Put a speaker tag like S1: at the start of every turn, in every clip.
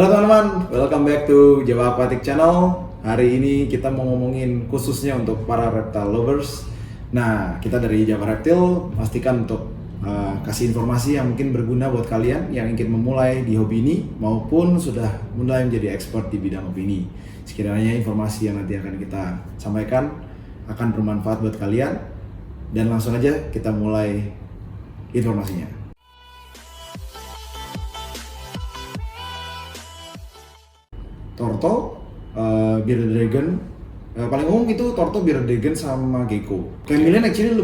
S1: Halo teman-teman, welcome back to Jawa Aquatic Channel. Hari ini kita mau ngomongin khususnya untuk para reptile lovers. Nah, kita dari Jawa Reptile pastikan untuk kasih informasi yang mungkin berguna buat kalian yang ingin memulai di hobi ini maupun sudah mulai menjadi expert di bidang hobi ini. Sekiranya informasi yang nanti akan kita sampaikan akan bermanfaat buat kalian. Dan langsung aja kita mulai informasinya. Torto, bearded dragon, paling umum itu torto, bearded dragon sama gecko. Chameleon actually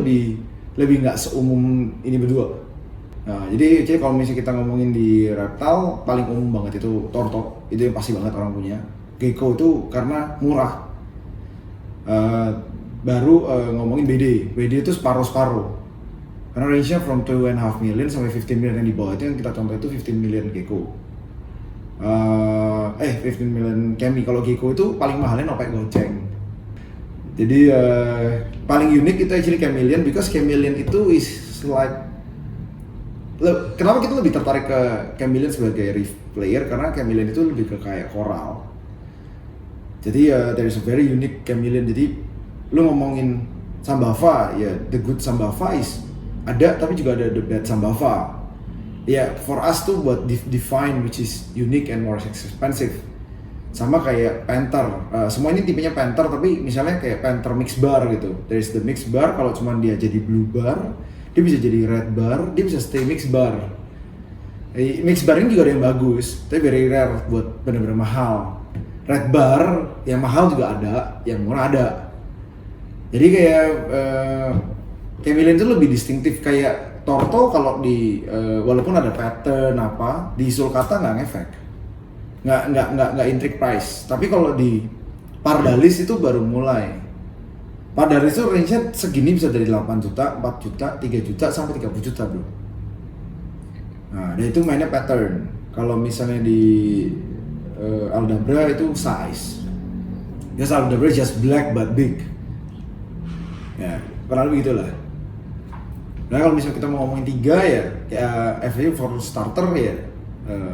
S1: lebih nggak seumum ini berdua. Nah, jadi kalau misalnya kita ngomongin di reptile, paling umum banget itu torto, itu yang pasti banget orang punya. Gecko itu karena murah. Baru ngomongin BD itu separuh-separuh. Karena range-nya from 2.5 million sampai 15 million yang di bawah itu yang kita contoh itu 15 million gecko. 15 million Cami. Kalau gecko itu paling mahalnya nopek goceng. Jadi paling unik itu actually chameleon, because chameleon itu is like kenapa kita lebih tertarik ke chameleon sebagai reef player, karena chameleon itu lebih ke kayak coral. Jadi there is a very unique chameleon. Jadi lu ngomongin Sambava, ya the good Sambava is ada, tapi juga ada the bad Sambava. Ya, for us tuh buat define which is unique and more expensive. Sama kayak panther, semua ini tipenya panther, tapi misalnya kayak panther mix bar gitu. There is the mix bar, kalau cuma dia jadi blue bar, dia bisa jadi red bar, dia bisa stay mix bar. Mix bar ini juga ada yang bagus, tapi very rare buat bener-bener mahal. Red bar yang mahal juga ada, yang murah ada. Jadi kayak chameleon itu lebih distintif. Kayak torto kalau di walaupun ada pattern apa di sulcata nggak ngefek, nggak intrik price. Tapi kalau di pardalis itu baru mulai. Pardalis itu range-nya segini, bisa dari 8 juta, 4 juta, 3 juta sampai 30 juta bro. Nah, dan itu mainnya pattern. Kalau misalnya di Aldabra itu size. Just Aldabra just black but big. Ya, kurang lebih gitulah. Nah, kalau misalnya kita mau ngomongin 3 ya, kayak FV for starter ya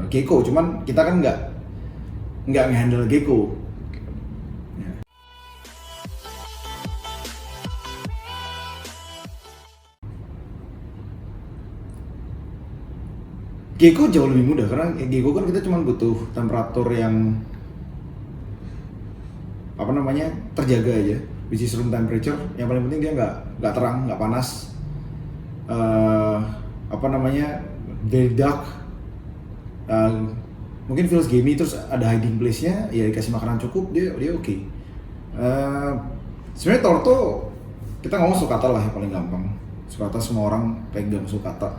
S1: gecko, cuman kita kan nggak nge-handle gecko. Ya. Gecko jauh lebih mudah, karena gecko kan kita cuma butuh temperatur yang terjaga aja, which is room temperature. Yang paling penting dia nggak terang, nggak panas. Very dark, mungkin feels gamey, terus ada hiding place-nya, ya dikasih makanan cukup, dia oke. Sebenarnya torto kita ngomong sulcata lah yang paling gampang. Sulcata semua orang pegang sulcata.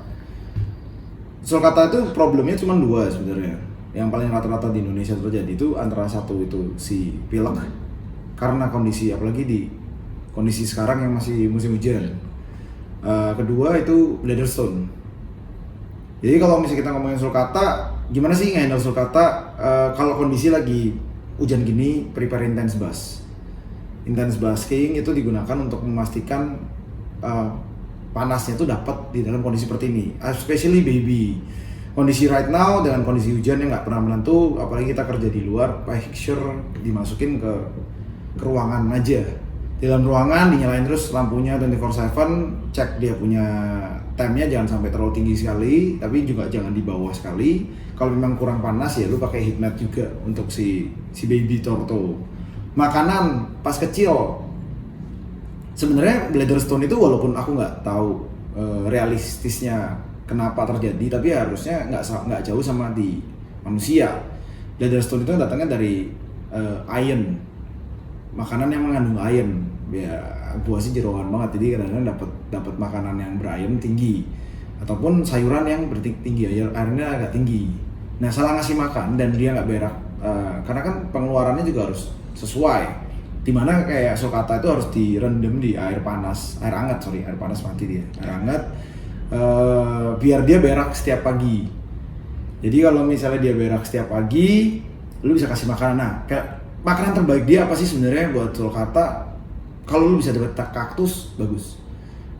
S1: Sulcata itu problemnya cuma 2 sebenarnya. Yang paling rata-rata di Indonesia terjadi itu antara satu itu si pilek, karena kondisi, apalagi di kondisi sekarang yang masih musim hujan. Kedua itu bladder stone. Jadi kalau misalnya kita ngomongin sulcata, gimana sih nge-handle sulcata? Kalau kondisi lagi hujan gini, prepare intense bath. Intense basking itu digunakan untuk memastikan panasnya itu dapat di dalam kondisi seperti ini, especially baby. Kondisi right now dengan kondisi hujan yang nggak pernah menentu, apalagi kita kerja di luar, make sure dimasukin ke ruangan aja. Di dalam ruangan dinyalain terus lampunya 24/7, cek dia punya temnya jangan sampai terlalu tinggi sekali, tapi juga jangan di bawah sekali. Kalau memang kurang panas ya lu pakai heat mat juga untuk si baby torto. Makanan pas kecil, sebenarnya bladder stone itu walaupun aku nggak tahu realistisnya kenapa terjadi, tapi harusnya nggak jauh sama di manusia. Bladder stone itu datangnya dari iron, makanan yang mengandung iron. Ya buah sih jeroan banget, jadi kadang-kadang dapat makanan yang beriron tinggi, ataupun sayuran yang tinggi ironnya agak tinggi. Nah, salah ngasih makan dan dia nggak berak, karena kan pengeluarannya juga harus sesuai. Dimana kayak sulcata itu harus direndam di air panas mati dia, air hangat, biar dia berak setiap pagi. Jadi kalau misalnya dia berak setiap pagi, lu bisa kasih makanan. Nah, kayak makanan terbaik dia apa sih sebenarnya buat sulcata? Kalau lu bisa dapat kaktus, bagus.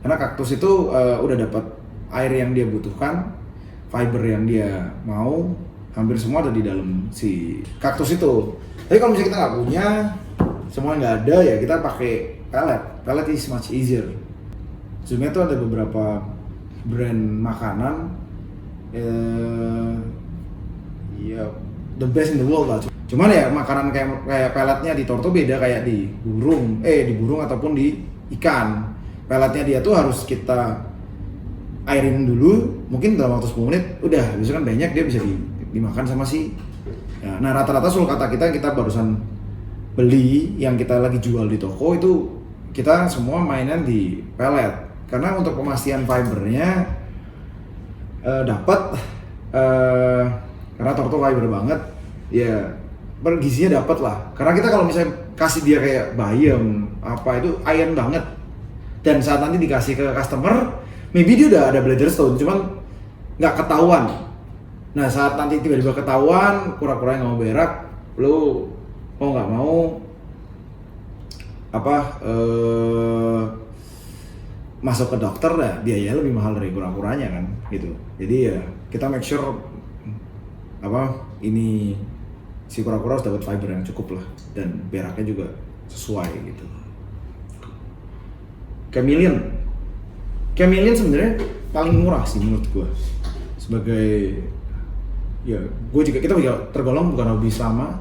S1: Karena kaktus itu udah dapat air yang dia butuhkan, fiber yang dia mau, hampir semua ada di dalam si kaktus itu. Tapi kalau misalnya kita nggak punya, semua nggak ada, ya kita pakai pellet. Pellet is much easier. Sebenarnya tuh ada beberapa brand makanan, ya the best in the world lah. Cuman ya makanan kayak pelletnya di telur tuh beda kayak di burung ataupun di ikan. Pelletnya dia tuh harus kita airin dulu, mungkin dalam waktu 10 menit udah, biasanya kan banyak, dia bisa dimakan sama si ya. Nah rata-rata sulcata kita barusan beli, yang kita lagi jual di toko itu kita semua mainan di pellet, karena untuk pemastian fibernya dapat, karena telur tuh fiber banget ya, bergizinya dapat lah. Karena kita kalau misalnya kasih dia kayak bayam apa itu iron banget, dan saat nanti dikasih ke customer maybe dia udah ada bladder stone, cuman nggak ketahuan. Nah saat nanti tiba-tiba ketahuan, kura-kuranya nggak mau berak, lu mau nggak mau masuk ke dokter, ya biayanya lebih mahal dari kura-kuranya kan, gitu. Jadi ya kita make sure ini si kura-kura harus dapat fiber yang cukup lah, dan beraknya juga sesuai gitu. Chameleon sebenarnya paling murah sih menurut gue. Sebagai kita juga tergolong bukan hobi sama.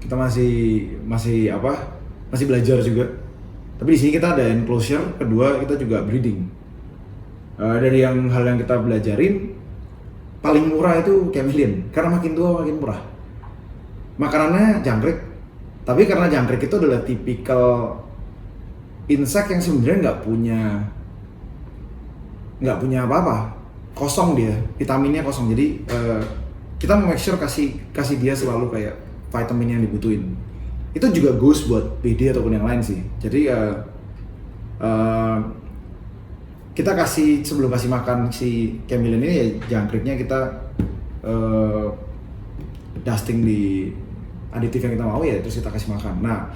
S1: Kita masih belajar juga. Tapi di sini kita ada enclosure, kedua kita juga breeding. Dari hal yang kita belajarin, paling murah itu chameleon, karena makin tua makin murah. Makanannya jangkrik, tapi karena jangkrik itu adalah tipikal insect yang sebenarnya nggak punya apa-apa, kosong dia, vitaminnya kosong. Jadi kita make sure kasih dia selalu kayak vitamin yang dibutuhin. Itu juga goes buat BD ataupun yang lain sih. Jadi kita sebelum kasih makan si chameleon ini, ya jangkriknya kita dusting di aditif yang kita mau, ya terus kita kasih makan. Nah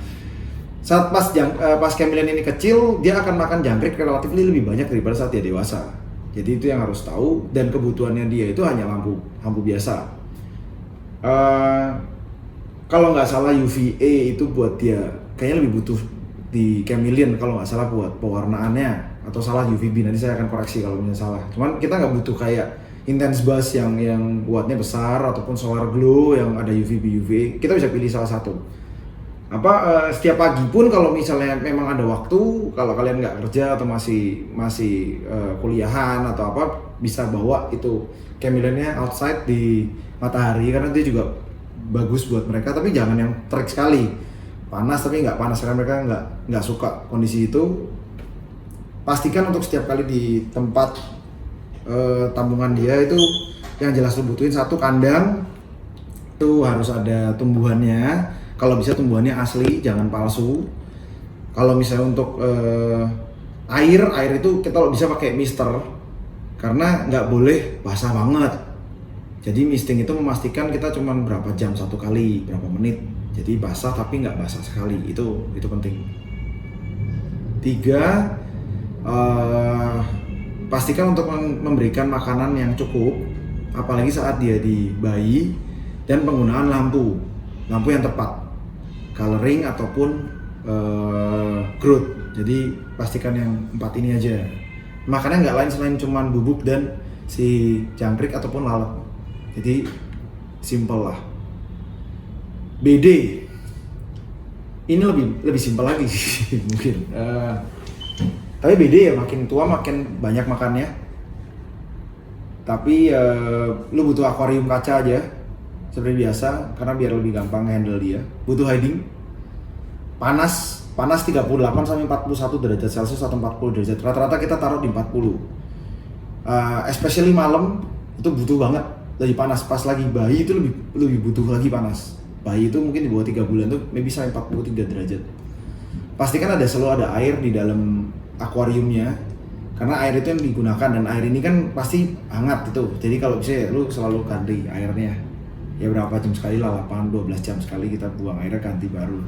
S1: saat pas chameleon ini kecil, dia akan makan jangkrik relatif lebih banyak daripada saat dia dewasa. Jadi itu yang harus tahu, dan kebutuhannya dia itu hanya lampu biasa. Kalau nggak salah UVA itu buat dia kayaknya lebih butuh di chameleon, kalau nggak salah buat pewarnaannya, atau salah UVB, nanti saya akan koreksi kalau misalnya salah. Cuman kita nggak butuh kayak intense bus yang wattnya besar, ataupun solar glow yang ada UVB UVA. Kita bisa pilih salah satu. Setiap pagi pun kalau misalnya memang ada waktu, kalau kalian nggak kerja atau masih kuliahan atau apa, bisa bawa itu chameleonnya outside di matahari, karena dia juga bagus buat mereka. Tapi jangan yang terik sekali, panas tapi nggak panas, karena mereka nggak suka kondisi itu. Pastikan untuk setiap kali di tempat tambungan dia itu yang jelas lu butuhin, satu kandang itu harus ada tumbuhannya. Kalau bisa tumbuhannya asli, jangan palsu. Kalau misalnya untuk air itu kita bisa pakai mister, karena nggak boleh basah banget. Jadi misting itu memastikan kita cuma berapa jam satu kali, berapa menit. Jadi basah tapi nggak basah sekali, itu penting. 3, pastikan untuk memberikan makanan yang cukup, apalagi saat dia di bayi, dan penggunaan lampu yang tepat, coloring ataupun growth. Jadi pastikan yang 4 ini aja. Makannya nggak lain selain cuman bubuk dan si jangkrik ataupun lalat. Jadi simple lah. BD ini lebih simpel lagi sih mungkin. Tapi BD ya makin tua makin banyak makannya. Tapi lu butuh akuarium kaca aja seperti biasa, karena biar lebih gampang handle dia. Butuh hiding, panas 38 sampai 41 derajat Celcius atau 40 derajat. Rata-rata kita taruh di 40. Especially malam itu butuh banget, lagi panas. Pas lagi bayi itu lebih butuh lagi panas. Bayi itu mungkin di bawah 3 bulan tuh maybe sampai 43 derajat. Pastikan selalu ada air di dalam akuariumnya, karena air itu yang digunakan, dan air ini kan pasti hangat itu. Jadi kalau bisa ya lu selalu ganti airnya. Ya berapa jam sekali lah, 8-12 jam sekali kita buang airnya, ganti baru.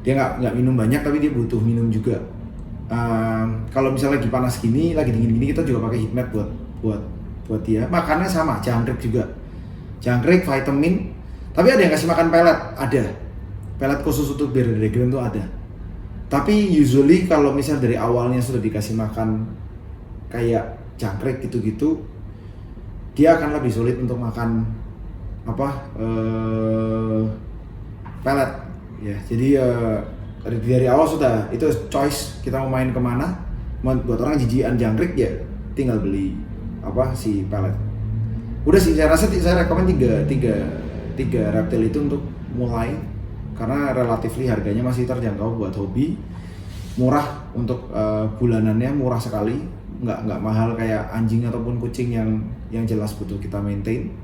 S1: Dia nggak minum banyak, tapi dia butuh minum juga. Kalau misalnya lagi panas gini, lagi dingin gini, kita juga pakai heat mat buat dia. Makannya sama, jangkrik juga. jangkrik, vitamin. Tapi ada yang kasih makan pelet, ada. Pelet khusus untuk bearded dragon tuh ada. Tapi usually kalau misal dari awalnya sudah dikasih makan kayak jangkrik gitu-gitu, dia akan lebih sulit untuk makan pelet ya. Jadi dari awal sudah itu choice kita mau main kemana. Buat orang jijian jangkrik ya tinggal beli si pelet. Udah sih, saya rasa saya rekomen tiga reptil itu untuk mulai, karena relatifly harganya masih terjangkau buat hobi, murah untuk bulanannya, murah sekali, nggak mahal kayak anjing ataupun kucing yang jelas butuh kita maintain.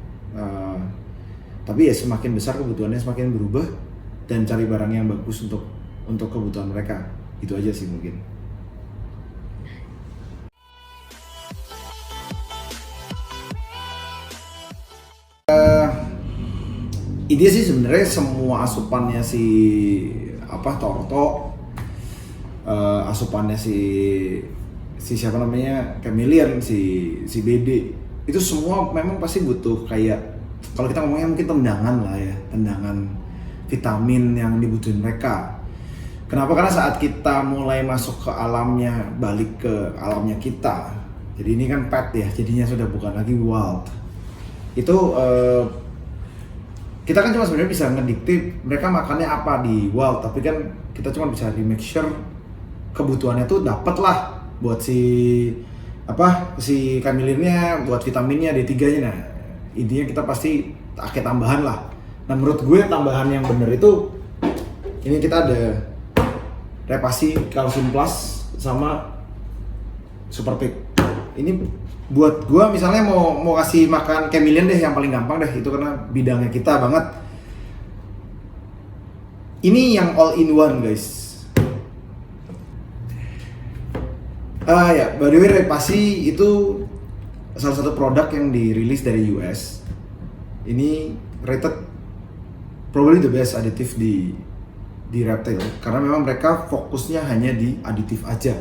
S1: Tapi ya semakin besar kebutuhannya semakin berubah, dan cari barang yang bagus untuk kebutuhan mereka. Itu aja sih mungkin. Ide sih sebenarnya semua asupannya si Torto, asupannya si siapa namanya Chameleon, si BD, itu semua memang pasti butuh kayak, kalau kita ngomongnya mungkin tendangan lah ya, tendangan vitamin yang dibutuhin mereka. Kenapa? Karena saat kita mulai masuk ke alamnya, balik ke alamnya kita, jadi ini kan pet ya, jadinya sudah bukan lagi wild. Itu kita kan cuma sebenarnya bisa ngedikte mereka makannya apa di wild, tapi kan kita cuma bisa di make sure kebutuhannya tuh dapet lah buat si Chameleonnya, buat vitaminnya, D3-nya. Nah, intinya kita pasti pakai tambahan lah. Nah, menurut gue tambahan yang bener itu ini, kita ada Repasi Calcium Plus sama Super Pig. Ini buat gua misalnya mau kasih makan Chameleon deh, yang paling gampang deh itu karena bidangnya kita banget. Ini yang all in one guys. Ya, by the way, Repasi itu salah satu produk yang dirilis dari US. Ini rated probably the best aditif di reptil, karena memang mereka fokusnya hanya di aditif aja.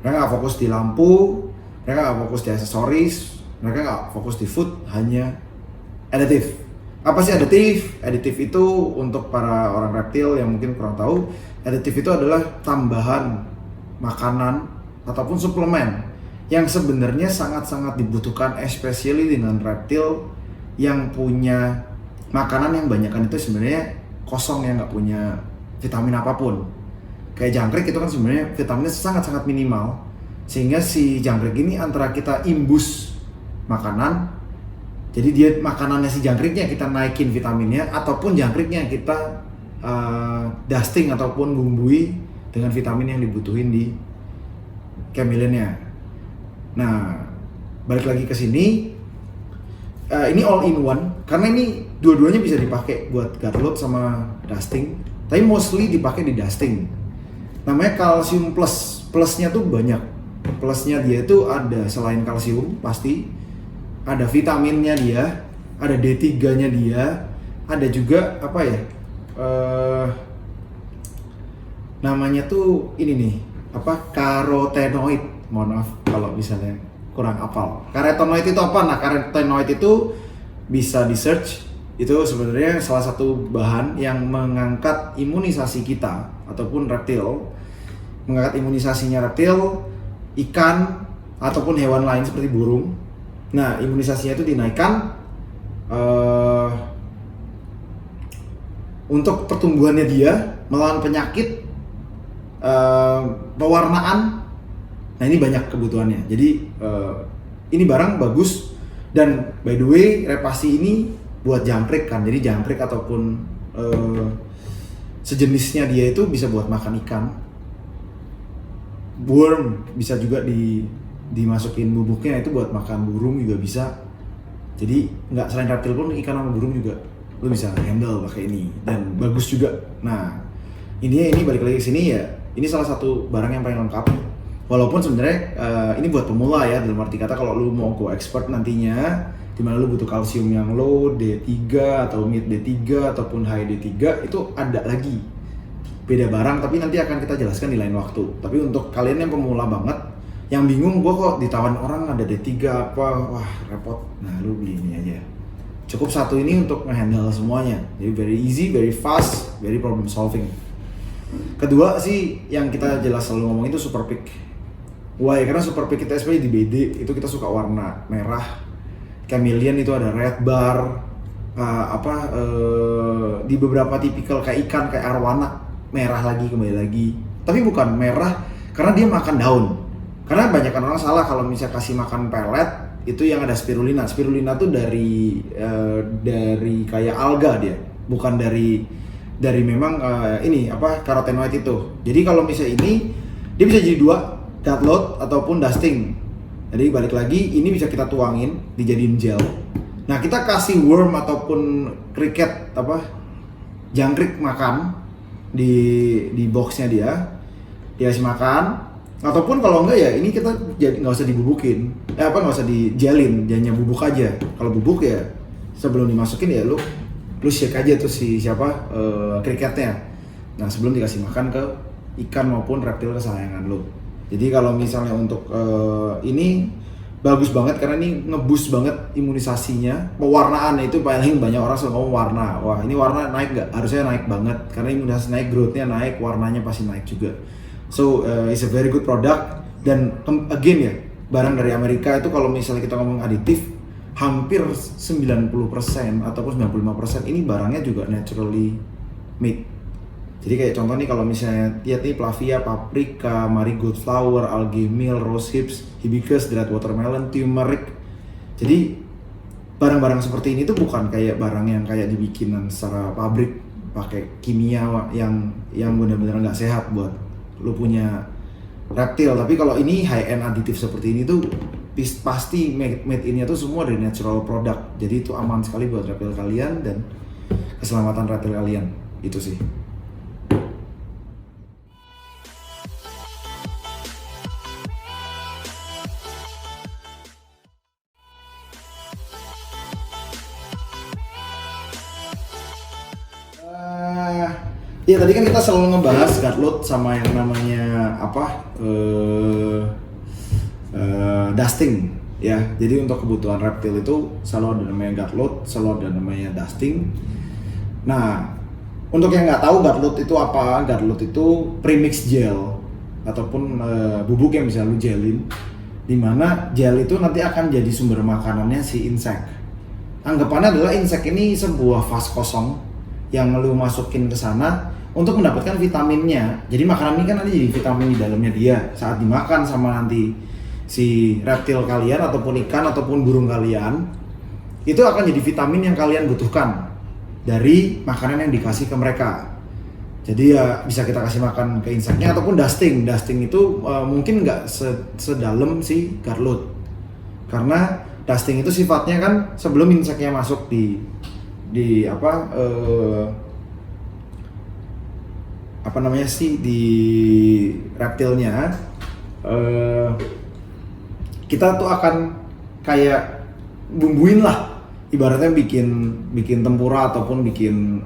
S1: Mereka nggak fokus di lampu, mereka nggak fokus di aksesoris, mereka nggak fokus di food, hanya aditif. Apa sih aditif? Aditif itu untuk para orang reptil yang mungkin kurang tahu, aditif itu adalah tambahan makanan ataupun suplemen yang sebenarnya sangat-sangat dibutuhkan, especially dengan reptil yang punya makanan yang banyakan itu sebenarnya kosong, yang nggak punya vitamin apapun. Kayak jangkrik itu kan sebenarnya vitaminnya sangat-sangat minimal, sehingga si jangkrik ini antara kita imbus makanan, jadi dia makanannya si jangkriknya kita naikin vitaminnya, ataupun jangkriknya kita dusting ataupun bumbui dengan vitamin yang dibutuhin di Chameleonnya. Nah, balik lagi ke sini, ini all in one karena ini dua-duanya bisa dipakai buat guard load sama dusting, tapi mostly dipakai di dusting. Namanya Calcium Plus. Plusnya tuh banyak. Plusnya dia itu ada, selain kalsium pasti ada vitaminnya dia, ada D3-nya dia, ada juga namanya tuh ini nih, karotenoid. Mohon maaf kalau misalnya kurang hafal. Karotenoid itu apa? Nah, karotenoid itu bisa di search. Itu sebenarnya salah satu bahan yang mengangkat imunisasi kita ataupun reptil, mengangkat imunisasinya reptil, ikan ataupun hewan lain seperti burung. Nah, imunisasinya itu dinaikkan untuk pertumbuhannya dia, melawan penyakit, pewarnaan. Nah, ini banyak kebutuhannya. Jadi ini barang bagus, dan by the way Repasi ini buat jangkrik kan. Jadi jangkrik ataupun sejenisnya dia itu bisa buat makan ikan. Worm bisa juga dimasukin bubuknya, itu buat makan burung juga bisa. Jadi nggak selain reptil pun, ikan sama burung juga lo bisa handle pakai ini, dan bagus juga. Nah, ini balik lagi ke sini ya, ini salah satu barang yang paling lengkap. Walaupun sebenarnya ini buat pemula ya, dalam arti kata kalau lu mau go expert nantinya, dimana lu butuh kalsium yang low, D3 atau mid D3 ataupun high D3, itu ada lagi beda barang, tapi nanti akan kita jelaskan di lain waktu. Tapi untuk kalian yang pemula banget, yang bingung, gua kok ditawan orang ada D3 apa, wah repot, nah lu beli ini aja. Cukup satu ini untuk ngehandle semuanya. Jadi very easy, very fast, very problem solving. Kedua sih yang kita jelas selalu ngomong itu super pick. Why? Karena super pick kita especially di BD itu kita suka warna merah. Chameleon itu ada red bar, di beberapa tipikal kayak ikan kayak arwana merah lagi kembali lagi. Tapi bukan merah karena dia makan daun. Karena banyak orang salah kalau misalnya kasih makan pelet itu yang ada spirulina. Spirulina tuh dari kayak alga dia, bukan dari memang karotenoid itu. Jadi kalau misalnya ini dia bisa jadi dua, gut load ataupun dusting. Jadi balik lagi ini bisa kita tuangin dijadiin gel. Nah kita kasih worm ataupun cricket jangkrik makan di boxnya dia kasih makan. Ataupun kalau enggak ya ini kita jadi nggak usah dibubukin, nggak usah dijelin, hanya bubuk aja. Kalau bubuk ya sebelum dimasukin ya lu shake aja tuh cricketnya. Nah sebelum dikasih makan ke ikan maupun reptil kesayangan lu. Jadi kalau misalnya untuk ini bagus banget karena ini ngeboost banget imunisasinya. Pewarnaan itu paling banyak orang selalu ngomong warna. Wah ini warna naik nggak? Harusnya naik banget karena imunisasi naik, growth-nya naik, warnanya pasti naik juga. So it's a very good product dan again ya barang dari Amerika itu kalau misalnya kita ngomong aditif hampir 90% ataupun 95% ini barangnya juga naturally made. Jadi kayak contoh nih kalau misalnya lihat nih Plavia, paprika, marigold flower, algae meal, rose hips, hibiscus, dried watermelon, turmeric. Jadi barang-barang seperti ini tuh bukan kayak barang yang kayak dibikinan secara pabrik pakai kimia yang benar-benar nggak sehat buat lu punya reptil. Tapi kalau ini high end aditif seperti ini tuh pasti made in-nya tuh semua dari natural product. Jadi itu aman sekali buat reptil kalian dan keselamatan reptil kalian. Itu sih. Ya tadi kan kita selalu ngebahas gut load sama yang namanya dusting ya. Jadi untuk kebutuhan reptil itu selalu ada namanya gut load, selalu ada namanya dusting. Nah, untuk yang nggak tahu gut load itu apa? Gut load itu premix gel ataupun bubuk yang bisa lu gelin, dimana gel itu nanti akan jadi sumber makanannya si insek. Anggapannya adalah insek ini sebuah vas kosong yang lu masukin ke sana untuk mendapatkan vitaminnya. Jadi makanan ini kan nanti jadi vitamin di dalamnya dia saat dimakan sama nanti si reptil kalian ataupun ikan ataupun burung kalian, itu akan jadi vitamin yang kalian butuhkan dari makanan yang dikasih ke mereka. Jadi ya bisa kita kasih makan ke inseknya ataupun dusting. Dusting itu mungkin nggak sedalam si gut load. Karena dusting itu sifatnya kan sebelum inseknya masuk di di reptilnya, kita tuh akan kayak bumbuin lah, ibaratnya bikin tempura ataupun bikin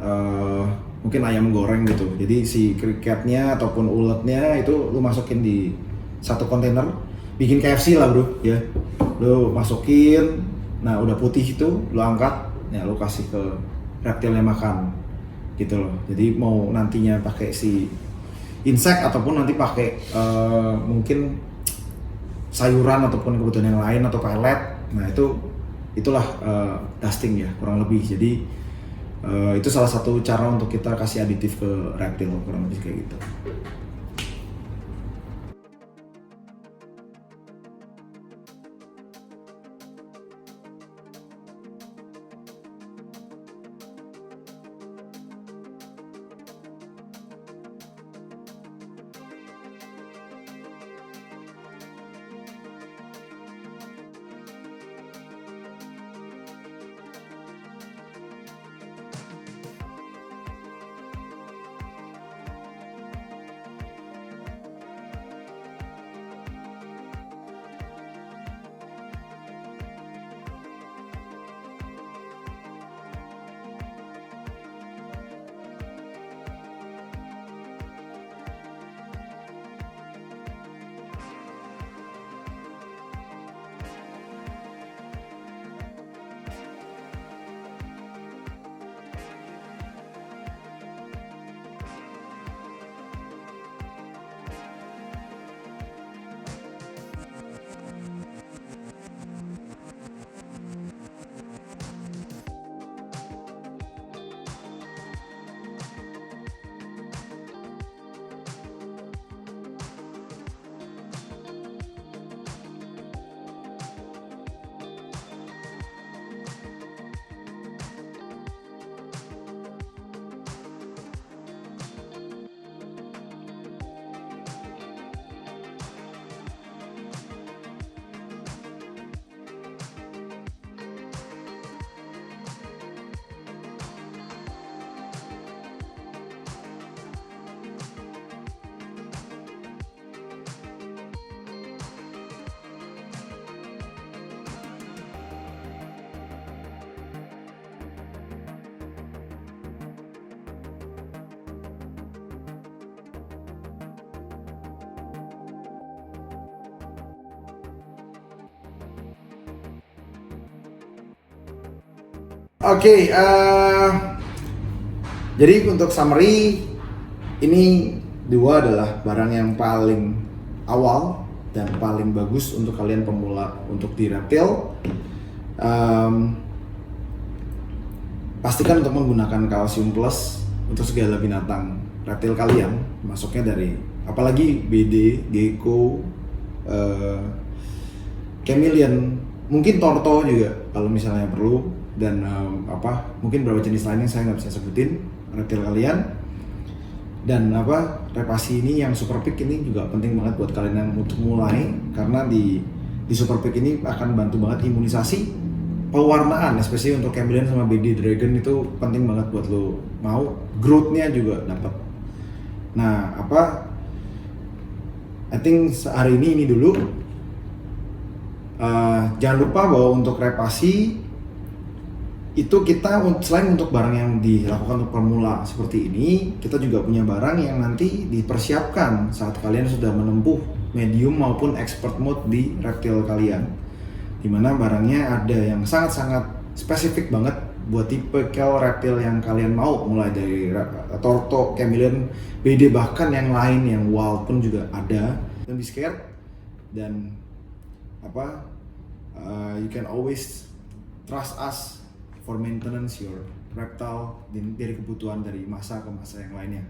S1: mungkin ayam goreng gitu. Jadi si cricketnya ataupun uletnya itu lu masukin di satu kontainer, bikin KFC lah bro ya. Lu masukin, nah udah putih itu lu angkat, ya lu kasih ke reptilnya makan gitu loh. Jadi mau nantinya pakai si insek ataupun nanti pakai mungkin sayuran ataupun kebutuhan yang lain atau pelet, nah itulah dusting ya kurang lebih. Jadi itu salah satu cara untuk kita kasih aditif ke reptil, kurang lebih kayak gitu. Oke, jadi untuk summary, ini dua adalah barang yang paling awal dan paling bagus untuk kalian pemula untuk di reptil. Pastikan untuk menggunakan kalsium plus untuk segala binatang reptil kalian, masuknya dari apalagi BD, gecko, chameleon, mungkin torto juga kalau misalnya perlu, dan mungkin beberapa jenis lainnya saya nggak bisa sebutin reptil kalian. Dan repasi ini yang super pig ini juga penting banget buat kalian yang untuk mulai, karena di super pig ini akan bantu banget imunisasi, pewarnaan, especially untuk chameleon sama BD dragon itu penting banget buat lo mau growth-nya juga dapat. Nah, I think hari ini dulu. Jangan lupa bahwa untuk repasi itu kita selain untuk barang yang dilakukan untuk pemula seperti ini, kita juga punya barang yang nanti dipersiapkan saat kalian sudah menempuh medium maupun expert mode di reptil kalian, dimana barangnya ada yang sangat-sangat spesifik banget buat tipe reptil yang kalian mau, mulai dari torto, chameleon, BD, bahkan yang lain yang wild pun juga ada. Don't be scared, dan you can always trust us for maintenance your reptile dari kebutuhan dari masa ke masa yang lainnya.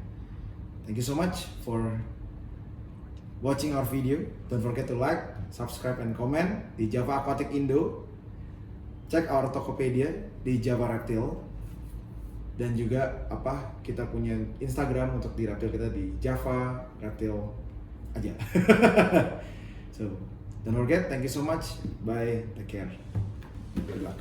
S1: Thank you so much for watching our video. Don't forget to like, subscribe, and comment di Java Aquatic Indo. Check our Tokopedia di Java Reptile, dan juga kita punya Instagram untuk di reptil kita di Java Reptile aja. So don't forget, thank you so much, bye, take care, good luck.